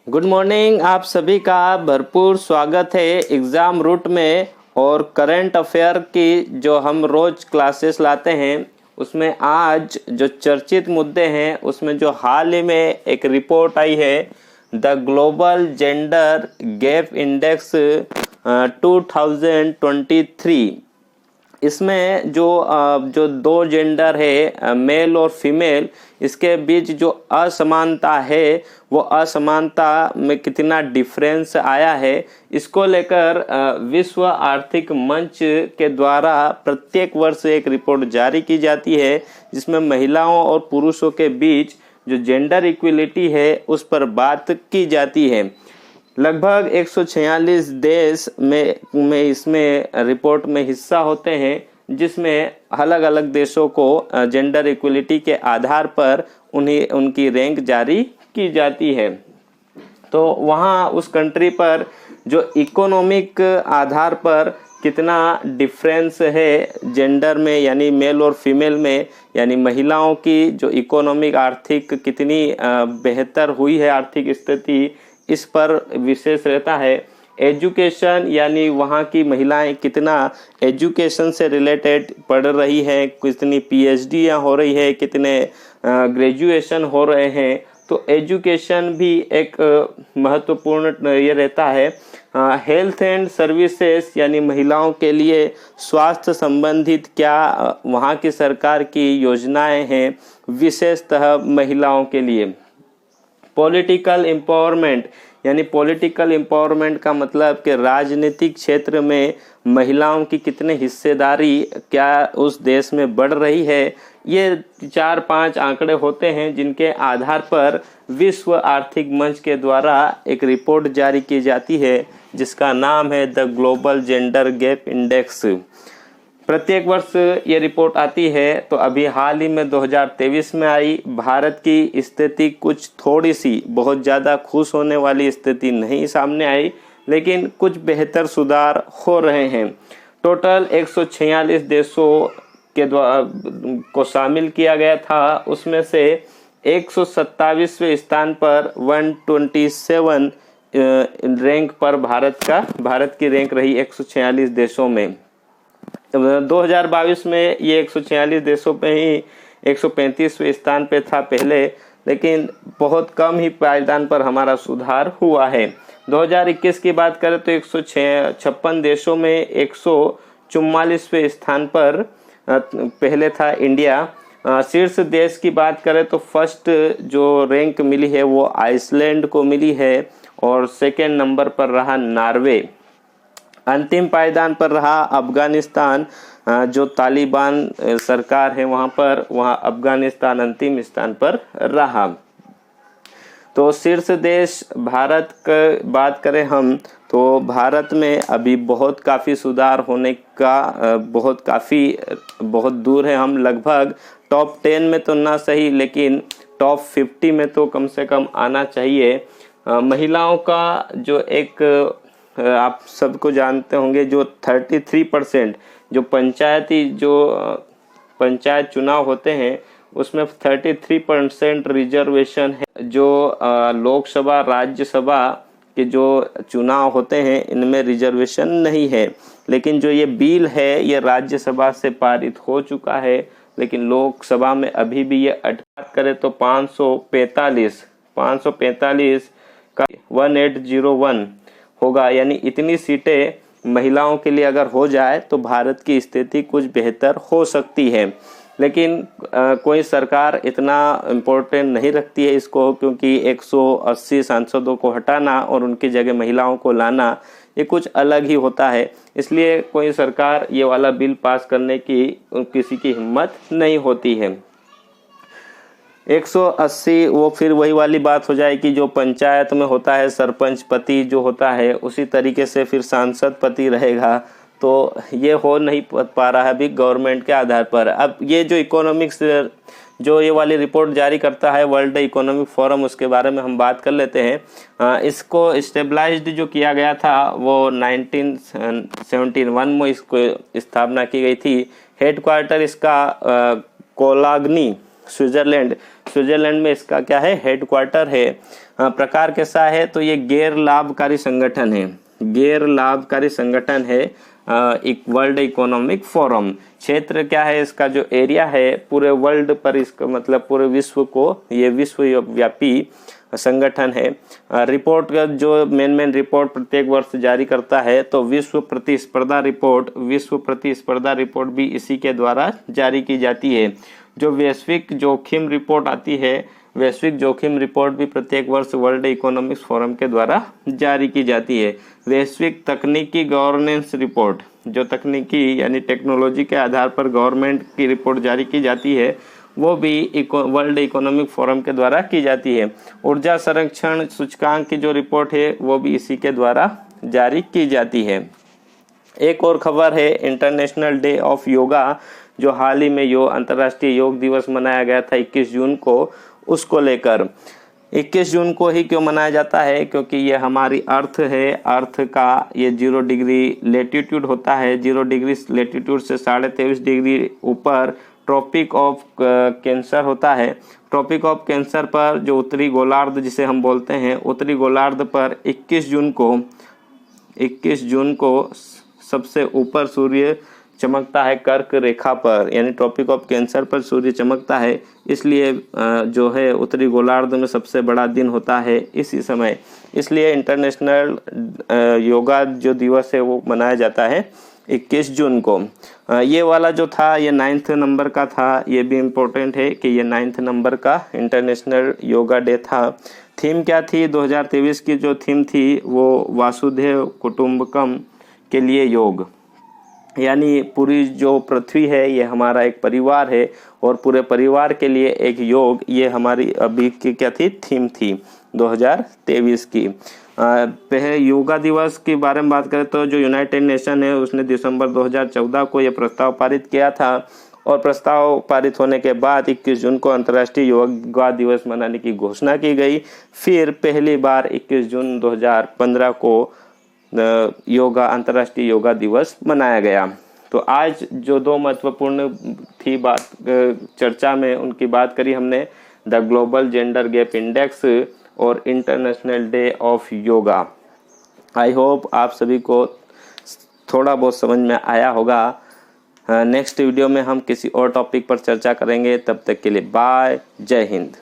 Good morning. आप सभी का भरपूर स्वागत है एग्ज़ाम रूट में। और करंट अफेयर की जो हम रोज़ क्लासेस लाते हैं उसमें आज जो चर्चित मुद्दे हैं उसमें जो हाल ही में एक रिपोर्ट आई है, the global gender gap index 2023। इसमें जो दो जेंडर है, मेल और फीमेल, इसके बीच जो असमानता है वो असमानता में कितना डिफरेंस आया है, इसको लेकर विश्व आर्थिक मंच के द्वारा प्रत्येक वर्ष एक रिपोर्ट जारी की जाती है जिसमें महिलाओं और पुरुषों के बीच जो जेंडर इक्विलिटी है उस पर बात की जाती है। लगभग 146 देश में इसमें रिपोर्ट में हिस्सा होते हैं, जिसमें अलग अलग देशों को जेंडर इक्वलिटी के आधार पर उनकी रैंक जारी की जाती है। तो वहाँ उस कंट्री पर जो इकोनॉमिक आधार पर कितना डिफरेंस है जेंडर में, यानी मेल और फीमेल में, यानी महिलाओं की जो इकोनॉमिक आर्थिक कितनी बेहतर हुई है आर्थिक स्थिति, इस पर विशेष रहता है। एजुकेशन, यानी वहाँ की महिलाएं कितना एजुकेशन से रिलेटेड पढ़ रही है, कितनी पीएचडीयाँ हो रही है, कितने ग्रेजुएशन हो रहे हैं। तो एजुकेशन भी एक महत्वपूर्ण ये रहता है। हेल्थ एंड सर्विसेज, यानी महिलाओं के लिए स्वास्थ्य संबंधित क्या वहाँ की सरकार की योजनाएं हैं विशेषतः महिलाओं के लिए। पॉलिटिकल एम्पावरमेंट, यानी पॉलिटिकल एम्पावरमेंट का मतलब कि राजनीतिक क्षेत्र में महिलाओं की कितने हिस्सेदारी क्या उस देश में बढ़ रही है। ये 4-5 आंकड़े होते हैं जिनके आधार पर विश्व आर्थिक मंच के द्वारा एक रिपोर्ट जारी की जाती है जिसका नाम है the global gender gap index. प्रत्येक वर्ष ये रिपोर्ट आती है। तो अभी हाल ही में 2023 में आई। भारत की स्थिति कुछ थोड़ी सी, बहुत ज़्यादा खुश होने वाली स्थिति नहीं सामने आई, लेकिन कुछ बेहतर सुधार हो रहे हैं। टोटल 146 देशों के द्वारा को शामिल किया गया था, उसमें से 127वें स्थान पर 127 रैंक पर भारत की रैंक रही 146 देशों में। 2022 में ये 146 देशों पे ही 135वें स्थान पे था पहले, लेकिन बहुत कम ही पायदान पर हमारा सुधार हुआ है। 2021 की बात करें तो 156 देशों में 144वें स्थान पर पहले था इंडिया। शीर्ष देश की बात करें तो फर्स्ट जो रैंक मिली है वो आइसलैंड को मिली है और सेकेंड नंबर पर रहा नॉर्वे। अंतिम पायदान पर रहा अफगानिस्तान। जो तालिबान सरकार है वहाँ अफगानिस्तान अंतिम स्थान पर रहा। तो शीर्ष देश भारत का बात करें हम तो भारत में अभी काफ़ी सुधार होने का बहुत दूर है। हम लगभग टॉप 10 में तो ना सही, लेकिन टॉप 50 में तो कम से कम आना चाहिए। महिलाओं का जो एक आप सबको जानते होंगे, जो 33% जो पंचायत चुनाव होते हैं उसमें 33% रिजर्वेशन है। जो लोकसभा राज्यसभा के जो चुनाव होते हैं इनमें रिजर्वेशन नहीं है, लेकिन जो ये बिल है ये राज्यसभा से पारित हो चुका है, लेकिन लोकसभा में अभी भी ये बात करें तो 545 का 1801 होगा। यानी इतनी सीटें महिलाओं के लिए अगर हो जाए तो भारत की स्थिति कुछ बेहतर हो सकती है, लेकिन कोई सरकार इतना इम्पोर्टेंट नहीं रखती है इसको, क्योंकि 180 सांसदों को हटाना और उनकी जगह महिलाओं को लाना ये कुछ अलग ही होता है। इसलिए कोई सरकार ये वाला बिल पास करने की किसी की हिम्मत नहीं होती है। 180 वो फिर वही वाली बात हो जाएगी जो पंचायत में होता है, सरपंच पति जो होता है उसी तरीके से फिर सांसद पति रहेगा। तो ये हो नहीं पा रहा है अभी गवर्नमेंट के आधार पर। अब ये जो इकोनॉमिक्स जो ये वाली रिपोर्ट जारी करता है वर्ल्ड इकोनॉमिक फोरम, उसके बारे में हम बात कर लेते हैं। इसको स्टेबलाइज्ड जो किया गया था वो 1971 में इसको स्थापना की गई थी। हेडक्वार्टर इसका कोलाग्नी स्विट्जरलैंड में इसका क्या है, हेडक्वार्टर है। प्रकार कैसा है, तो ये गैर लाभकारी संगठन है, गैर लाभकारी संगठन है। एक वर्ल्ड इकोनॉमिक फोरम, क्षेत्र क्या है इसका, जो एरिया है पूरे वर्ल्ड पर, इसका मतलब पूरे विश्व को, ये विश्वव्यापी संगठन है। रिपोर्ट का जो मेन रिपोर्ट प्रत्येक वर्ष जारी करता है, तो विश्व प्रतिस्पर्धा रिपोर्ट भी इसी के द्वारा जारी की जाती है। जो वैश्विक जोखिम रिपोर्ट आती है, वैश्विक जोखिम रिपोर्ट भी प्रत्येक वर्ष वर्ल्ड इकोनॉमिक्स फोरम के द्वारा जारी की जाती है। वैश्विक तकनीकी गवर्नेंस रिपोर्ट, जो तकनीकी यानी टेक्नोलॉजी के आधार पर गवर्नमेंट की रिपोर्ट जारी की जाती है, वो भी वर्ल्ड इकोनॉमिक फोरम के द्वारा की जाती है। ऊर्जा संरक्षण सूचकांक की जो रिपोर्ट है वो भी इसी के द्वारा जारी की जाती है। एक और खबर है इंटरनेशनल डे ऑफ योगा, जो हाल ही में अंतर्राष्ट्रीय योग दिवस मनाया गया था 21 जून को, उसको लेकर 21 जून को ही क्यों मनाया जाता है, क्योंकि ये हमारी अर्थ है, अर्थ का ये 0 डिग्री लेटीट्यूड होता है, 0 डिग्री लेटीट्यूड से 23.5 डिग्री ऊपर ट्रॉपिक ऑफ कैंसर होता है। ट्रॉपिक ऑफ कैंसर पर जो उत्तरी गोलार्ध जिसे हम बोलते हैं, उत्तरी गोलार्ध पर 21 जून को सबसे ऊपर सूर्य चमकता है कर्क रेखा पर, यानी ट्रॉपिक ऑफ कैंसर पर सूर्य चमकता है, इसलिए जो है उत्तरी गोलार्ध में सबसे बड़ा दिन होता है इसी समय, इसलिए इंटरनेशनल योगा जो दिवस है वो मनाया जाता है 21 जून को। ये वाला जो था ये 9th नंबर का था, ये भी इम्पोर्टेंट है कि ये 9th नंबर का इंटरनेशनल योगा डे था। थीम क्या थी, 2023 की जो थीम थी वो वासुदेव कुटुंबकम के लिए योग, यानी पूरी जो पृथ्वी है ये हमारा एक परिवार है और पूरे परिवार के लिए एक योग, ये हमारी अभी की क्या थी, थीम थी 2023 की। पहले योगा दिवस के बारे में बात करें तो जो यूनाइटेड नेशन है उसने दिसंबर 2014 को ये प्रस्ताव पारित किया था और प्रस्ताव पारित होने के बाद 21 जून को अंतर्राष्ट्रीय योगा दिवस मनाने की घोषणा की गई। फिर पहली बार 21 जून 2015 को अंतर्राष्ट्रीय योगा दिवस मनाया गया। तो आज जो दो महत्वपूर्ण थी बात चर्चा में, उनकी बात करी हमने, the global gender gap index और international day of yoga. I hope आप सभी को थोड़ा बहुत समझ में आया होगा। नेक्स्ट वीडियो में हम किसी और टॉपिक पर चर्चा करेंगे, तब तक के लिए बाय, जय हिंद।